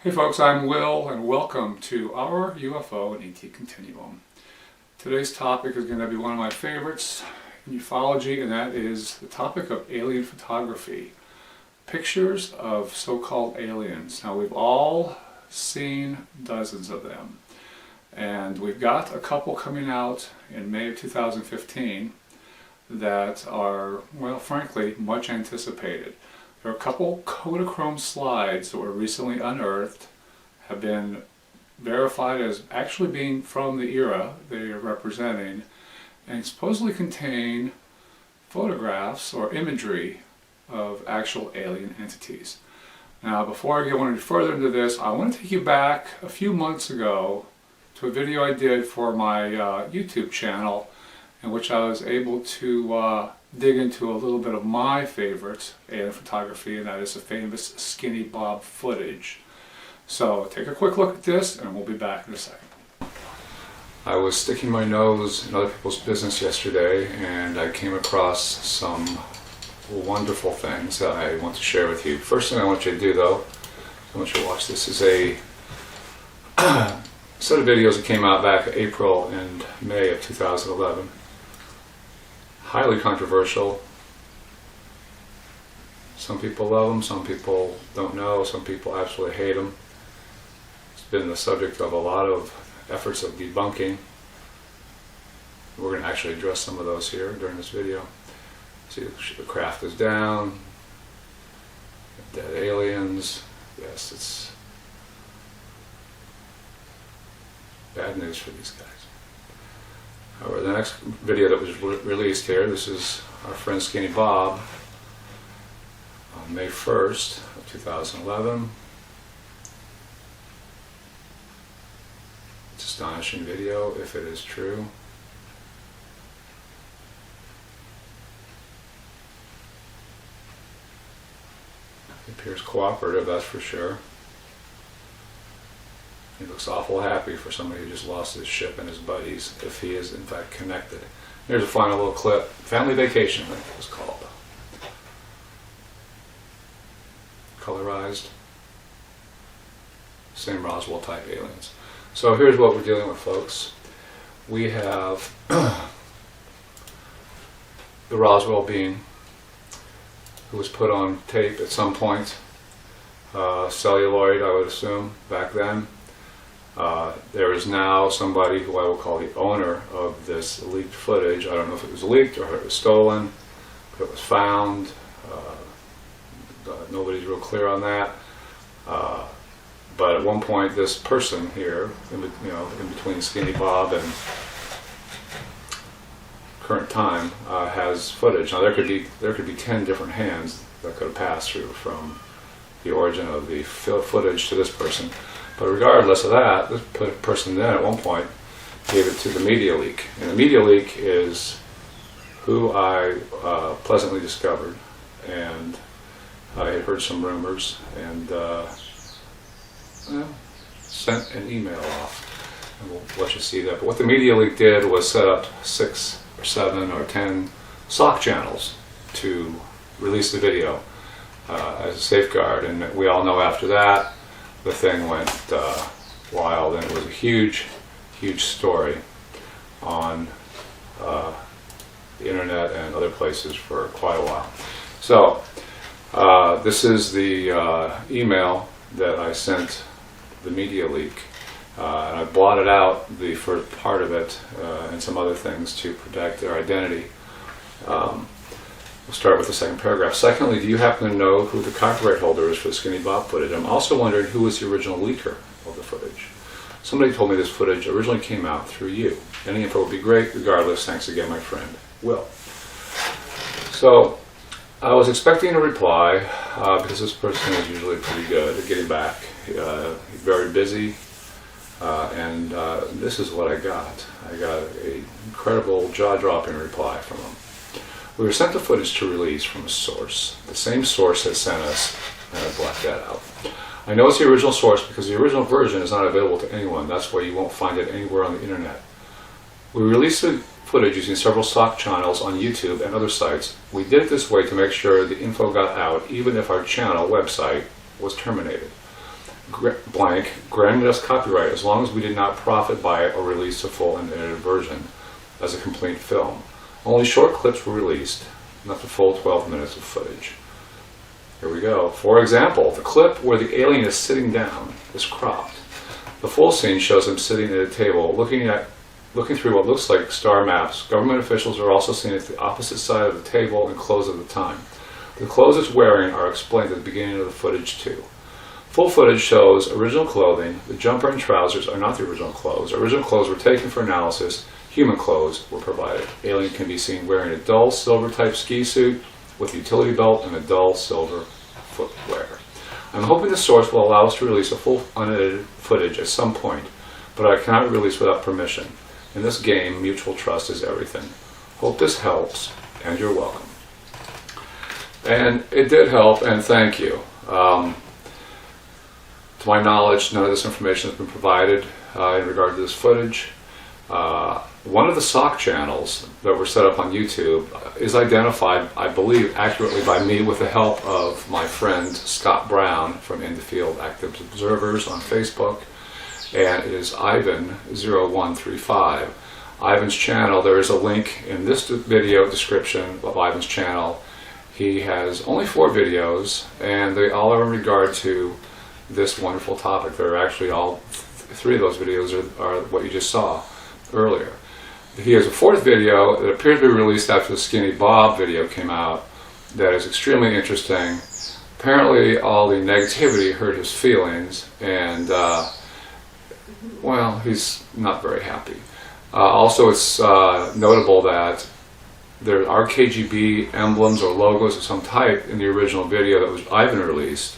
Hey folks, I'm Will and welcome to our UFO and ET Continuum. Today's topic is going to be one of my favorites in ufology, and that is the topic of alien photography. Pictures of so-called aliens. Now, we've all seen dozens of them, and we've got a couple coming out in May of 2015 that are, well, frankly, much anticipated. There are a couple Kodachrome slides that were recently unearthed, have been verified as actually being from the era they are representing, and supposedly contain photographs or imagery of actual alien entities. Now, before I get any further into this, I want to take you back a few months ago to a video I did for my YouTube channel, in which I was able to dig into a little bit of my favorite alien photography, and that is the famous Skinny Bob footage. So take a quick look at this and we'll be back in a second. I was sticking my nose in other people's business yesterday, and I came across some wonderful things that I want to share with you. First thing I want you to do, though, I want you to watch this, is a set of videos that came out back April and May of 2011. Highly controversial. Some people love them, some people don't know, some people absolutely hate them. It's been the subject of a lot of efforts of debunking. We're going to actually address some of those here during this video. See, the craft is down, dead aliens. Yes, it's bad news for these guys. However, the next video that was released here, this is our friend Skinny Bob on May 1st of 2011. It's an astonishing video, if it is true. He appears cooperative, that's for sure. He looks awful happy for somebody who just lost his ship and his buddies, if he is in fact connected. Here's a final little clip. Family Vacation, I think it was called. Colorized. Same Roswell type aliens. So here's what we're dealing with, folks. We have the Roswell being, who was put on tape at some point. Celluloid, I would assume, back then. There is now somebody who I will call the owner of this leaked footage. I don't know if it was leaked or if it was stolen, but it was found. Nobody's real clear on that. But at one point, this person here, in between Skinny Bob and current time, has footage. Now there could be 10 different hands that could have passed through from the origin of the footage to this person. But regardless of that, this person then at one point gave it to the media leak. And the media leak is who I pleasantly discovered. And I had heard some rumors and sent an email off. And we'll let you see that. But what the media leak did was set up 6 or 7 or 10 SOC channels to release the video as a safeguard. And we all know after that, the thing went wild, and it was a huge, huge story on the internet and other places for quite a while. So this is the email that I sent the media leak. And I blotted out the first part of it and some other things to protect their identity. We'll start with the second paragraph. Secondly, do you happen to know who the copyright holder is for the Skinny Bob footage? I'm also wondering who was the original leaker of the footage. Somebody told me this footage originally came out through you. Any info would be great. Regardless, thanks again, my friend, Will. So I was expecting a reply because this person is usually pretty good at getting back. He's very busy, and this is what I got. I got an incredible, jaw-dropping reply from him. We were sent the footage to release from a source. The same source has sent us, and I blacked that out. I know it's the original source because the original version is not available to anyone. That's why you won't find it anywhere on the internet. We released the footage using several stock channels on YouTube and other sites. We did it this way to make sure the info got out, even if our channel website was terminated. blank, granted us copyright as long as we did not profit by it or release a full and edited version as a complete film. Only short clips were released, not the full 12 minutes of footage. Here we go. For example, the clip where the alien is sitting down is cropped. The full scene shows him sitting at a table looking through what looks like star maps. Government officials are also seen at the opposite side of the table and clothes at the time. The clothes it's wearing are explained at the beginning of the footage too. Full footage shows original clothing. The jumper and trousers are not the original clothes. Original clothes were taken for analysis. Human clothes were provided. Alien can be seen wearing a dull silver type ski suit with a utility belt and a dull silver footwear. I'm hoping the source will allow us to release a full unedited footage at some point, but I cannot release without permission. In this game, mutual trust is everything. Hope this helps, and you're welcome. And it did help, and thank you. To my knowledge, none of this information has been provided in regard to this footage. One of the SOC channels that were set up on YouTube is identified, I believe, accurately by me with the help of my friend Scott Brown from In the Field Active Observers on Facebook, and it is Ivan0135. Ivan's channel, there is a link in this video description of Ivan's channel. He has only 4 videos, and they all are in regard to this wonderful topic. They're actually all 3 of those videos are what you just saw earlier. He has a 4th video that appears to be released after the Skinny Bob video came out that is extremely interesting. Apparently all the negativity hurt his feelings, and well, he's not very happy. Also, it's notable that there are KGB emblems or logos of some type in the original video that was Ivan released.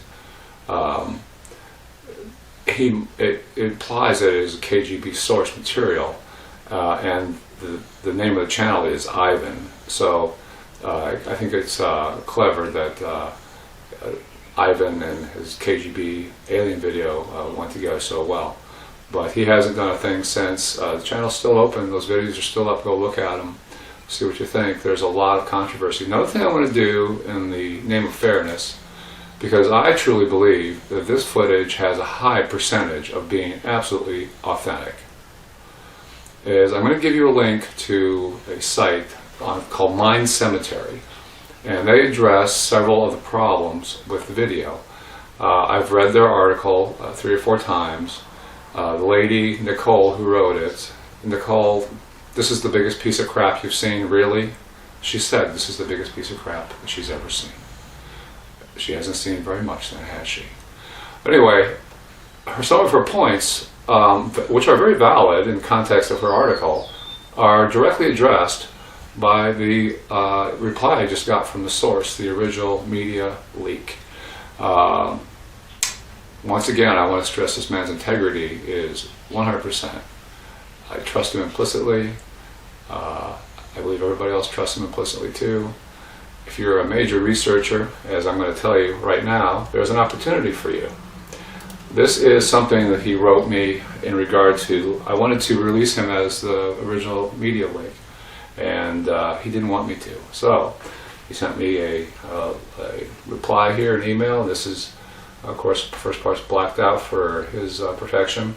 It implies that it is a KGB source material, and the name of the channel is Ivan. So I think it's clever that Ivan and his KGB alien video went together so well. But he hasn't done a thing since. The channel's still open. Those videos are still up. Go look at them. See what you think. There's a lot of controversy. Another thing I want to do in the name of fairness, because I truly believe that this footage has a high percentage of being absolutely authentic, is I'm going to give you a link to a site called Mind Cemetery, and they address several of the problems with the video. I've read their article 3 or 4 times. The lady, Nicole, who wrote it, Nicole, this is the biggest piece of crap you've seen, really? She said this is the biggest piece of crap that she's ever seen. She hasn't seen very much then, has she? But anyway, some of her points, which are very valid in context of her article, are directly addressed by the reply I just got from the source, the original media leak. Once again, I want to stress this man's integrity is 100%. I trust him implicitly. I believe everybody else trusts him implicitly too. If you're a major researcher, as I'm going to tell you right now, there's an opportunity for you. This is something that he wrote me in regard to. I wanted to release him as the original media link, and he didn't want me to. So he sent me a reply here, an email. This is, of course, the first part's blacked out for his protection.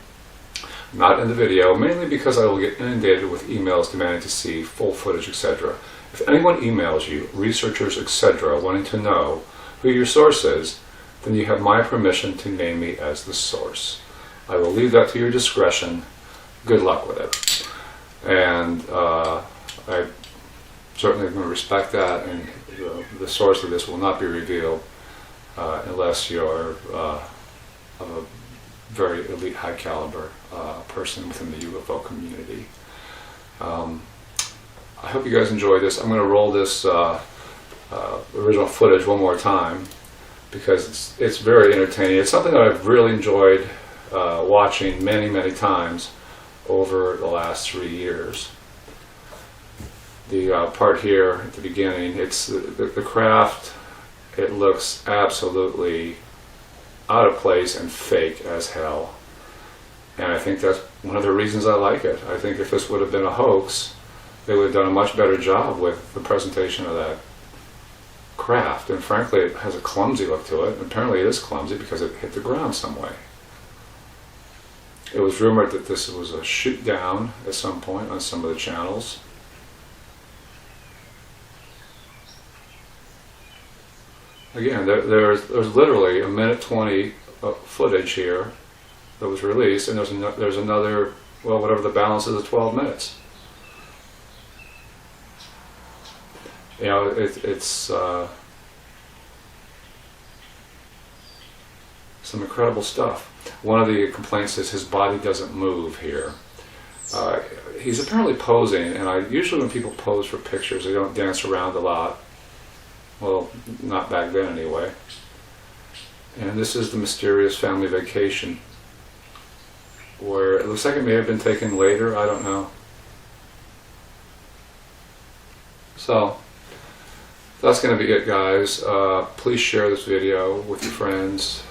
Not in the video, mainly because I will get inundated with emails demanding to see full footage, etc. If anyone emails you, researchers, etc., wanting to know who your source is, then you have my permission to name me as the source. I will leave that to your discretion. Good luck with it. And I certainly am going to respect that, and the source of this will not be revealed unless you're a very elite, high caliber person within the UFO community. I hope you guys enjoyed this. I'm going to roll this original footage one more time because it's very entertaining. It's something that I've really enjoyed watching many, many times over the last 3 years. The part here at the beginning, it's the craft. It looks absolutely out of place and fake as hell. And I think that's one of the reasons I like it. I think if this would have been a hoax, they would have done a much better job with the presentation of that craft. And frankly, it has a clumsy look to it. Apparently it is clumsy because it hit the ground some way. It was rumored that this was a shoot down at some point on some of the channels. Again, there's literally a minute 20 footage here that was released, and there's another, well, whatever the balance is of 12 minutes. You know, it's some incredible stuff. One of the complaints is his body doesn't move here. He's apparently posing, and usually when people pose for pictures, they don't dance around a lot. Well, not back then anyway. And this is the mysterious family vacation, where it looks like it may have been taken later, I don't know. So, that's going to be it, guys. Please share this video with your friends.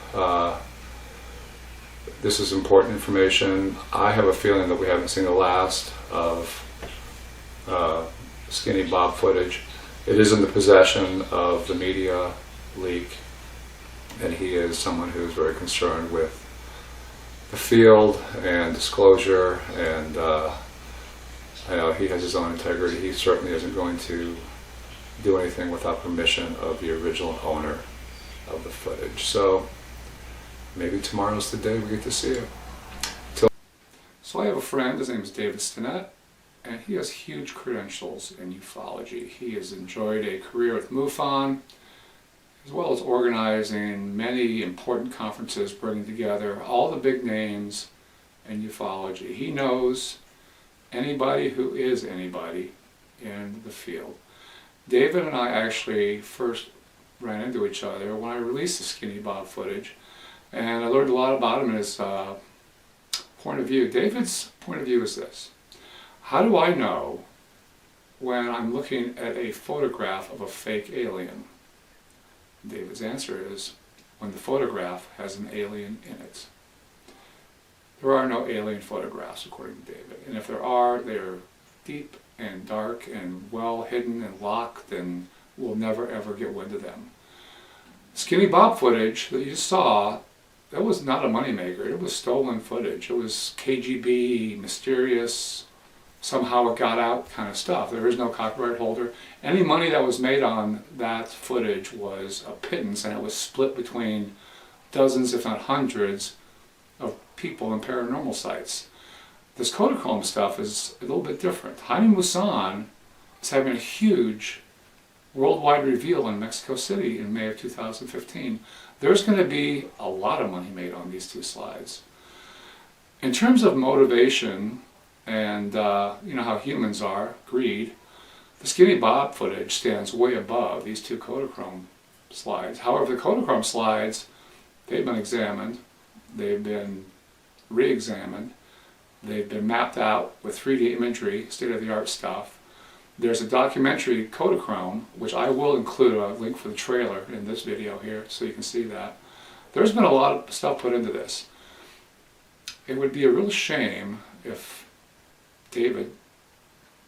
This is important information. I have a feeling that we haven't seen the last of Skinny Bob footage. It is in the possession of the media leak, and he is someone who is very concerned with the field and disclosure, and I know he has his own integrity. He certainly isn't going to do anything without permission of the original owner of the footage. So maybe tomorrow's the day we get to see it. So I have a friend, his name is David Stinnett, and he has huge credentials in ufology. He has enjoyed a career with MUFON, as well as organizing many important conferences, bringing together all the big names in ufology. He knows anybody who is anybody in the field. David and I actually first ran into each other when I released the Skinny Bob footage, and I learned a lot about him and his point of view. David's point of view is this: how do I know when I'm looking at a photograph of a fake alien? David's answer is when the photograph has an alien in it. There are no alien photographs, according to David, and if there are, they're deep and dark and well hidden and locked, and we'll never ever get wind of them. Skinny Bob footage that you saw, that was not a moneymaker. It was stolen footage. It was KGB, mysterious, somehow it got out kind of stuff. There is no copyright holder. Any money that was made on that footage was a pittance, and it was split between dozens, if not hundreds, of people in paranormal sites. This Kodachrome stuff is a little bit different. Jaime Maussan is having a huge worldwide reveal in Mexico City in May of 2015. There's going to be a lot of money made on these two slides. In terms of motivation and you know how humans are, greed, the Skinny Bob footage stands way above these two Kodachrome slides. However, the Kodachrome slides, they've been examined, they've been re-examined, they've been mapped out with 3D imagery, state-of-the-art stuff. There's a documentary, Kodachrome, which I will include a link for the trailer in this video here so you can see that. There's been a lot of stuff put into this. It would be a real shame if David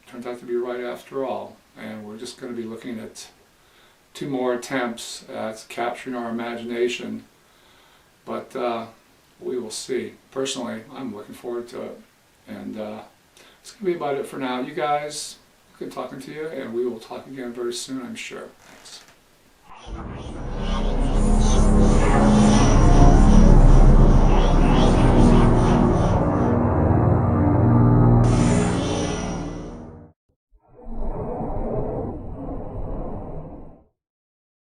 turned out to be right after all, and we're just going to be looking at 2 more attempts at capturing our imagination, but we will see. Personally, I'm looking forward to it, and it's going to be about it for now. You guys, good talking to you, and we will talk again very soon, I'm sure. Thanks.